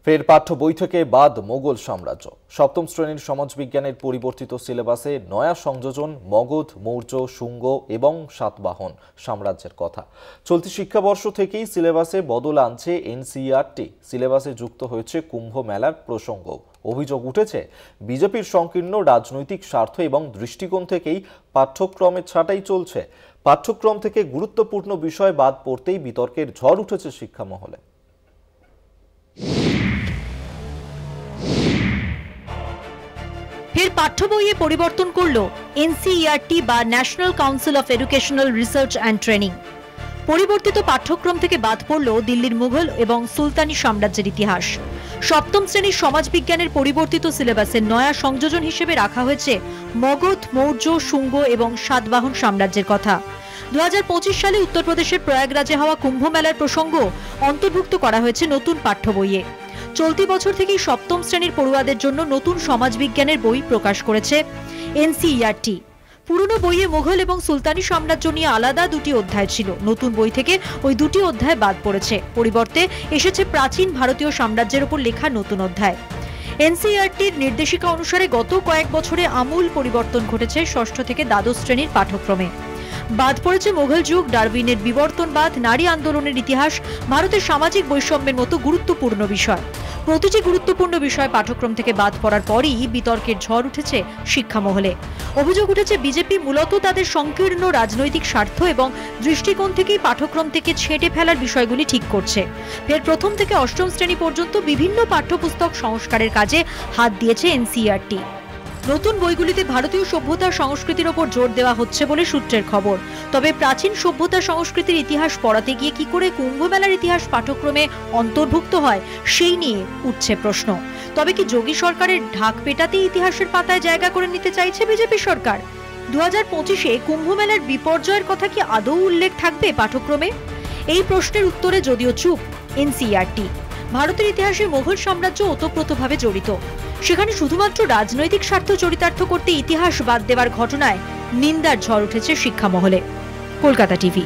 ফের পাঠ্য বই থেকে বাদ মোগল সাম্রাজ্য। সপ্তম শ্রেণীর সমাজবিজ্ঞানের পরিবর্তিত সিলেবাসে নয়া সংযোজন মগধ, মৌর্য, শুঙ্গ এবং সাতবাহন সাম্রাজ্যের কথা। চলতি শিক্ষাবর্ষ থেকেই সিলেবাসে বদল আনছে এনসিইআরটি। সিলেবাসে যুক্ত হয়েছে কুম্ভ মেলার প্রসঙ্গ। অভিযোগ উঠেছে বিজেপির সংকীর্ণ রাজনৈতিক স্বার্থ এবং দৃষ্টিকোণ থেকেই পাঠ্যক্রমে ছাঁটাই চলছে। পাঠ্যক্রম থেকে গুরুত্বপূর্ণ বিষয় বাদ পড়তেই বিতর্কের ঝড় উঠেছে শিক্ষা মহলে। ফের পাঠ্য বইয়ে পরিবর্তন করল এনসিইআরটি বা national council of educational research and training. পরিবর্তিত পাঠ্যক্রম থেকে বাদ পড়ল দিল্লির মুঘল এবং সুলতানি সাম্রাজ্যের ইতিহাস। সপ্তম শ্রেণীর সমাজবিজ্ঞানের পরিবর্তিত সিলেবাসের নয়া সংযোজন হিসেবে রাখা হয়েছে মগধ, মৌর্য, শুঙ্গ এবং সাতবাহন সাম্রাজ্যের কথা। 2025 সালে উত্তরপ্রদেশের প্রয়াগরাজে হওয়া কুম্ভ মেলার প্রসঙ্গ অন্তর্ভুক্ত করা হয়েছে নতুন পাঠ্য বইয়ে। চলতি বছর থেকেই সপ্তম শ্রেণীর পড়ুয়াদের জন্য নতুন সমাজবিজ্ঞানের বই প্রকাশ করেছে এনসিইআরটি। পুরনো বইয়ে মুঘল এবং সুলতানি সাম্রাজ্য নিয়ে আলাদা দুটি অধ্যায় ছিল। নতুন বই থেকে ওই দুটি অধ্যায় বাদ পড়েছে। পরিবর্তে এসেছে প্রাচীন ভারতীয় সাম্রাজ্যের উপর লেখা নতুন অধ্যায়। এনসিইআরটির নির্দেশিকা অনুসারে গত কয়েক বছরে আমূল পরিবর্তন ঘটেছে ষষ্ঠ থেকে দ্বাদশ শ্রেণীর পাঠ্যক্রমে। বাদ পড়েছে মোঘল যুগ, ডারউইনের বিবর্তনবাদ, নারী আন্দোলনের ইতিহাস, ভারতের সামাজিক বৈষম্যের মতো গুরুত্বপূর্ণ বিষয়। প্রতিটি গুরুত্বপূর্ণ বিষয় পাঠ্যক্রম থেকে বাদ পড়ার পরই বিতর্কের ঝড় উঠেছে শিক্ষা মহলে। অভিযোগ উঠেছে বিজেপি মূলত তাদের সংকীর্ণ রাজনৈতিক স্বার্থ এবং দৃষ্টিকোণ থেকেই পাঠ্যক্রম থেকে ছেঁটে ফেলার বিষয়গুলি ঠিক করছে। ফের প্রথম থেকে অষ্টম শ্রেণী পর্যন্ত বিভিন্ন পাঠ্যপুস্তক সংস্কারের কাজে হাত দিয়েছে এনসিইআরটি। নতুন বইগুলিতে ভারতীয় সভ্যতা সংস্কৃতির ওপর জোর দেওয়া হচ্ছে বলে সূত্রের খবর। তবে প্রাচীন সভ্যতা সংস্কৃতির ইতিহাস পড়াতে গিয়ে কি করে কুম্ভ মেলার ইতিহাস পাঠ্যক্রমে অন্তর্ভুক্ত হয় সেই নিয়ে উঠছে প্রশ্ন। তবে কি যোগী সরকারের ঢাক পেটাতেই ইতিহাসের পাতায় জায়গা করে নিতে চাইছে বিজেপি সরকার? 2025-এ কুম্ভ মেলার বিপর্যয়ের কথা কি আদৌ উল্লেখ থাকবে পাঠ্যক্রমে? এই প্রশ্নের উত্তরে যদিও চুপ এনসিইআরটি। ভারতের ইতিহাসে মোগল সাম্রাজ্য ওতপ্রোতভাবে জড়িত। সেখানে শুধুমাত্র রাজনৈতিক স্বার্থ চরিতার্থ করতে ইতিহাস বাদ দেওয়ার ঘটনায় নিন্দার ঝড় উঠেছে শিক্ষা মহলে। কলকাতা টিভি।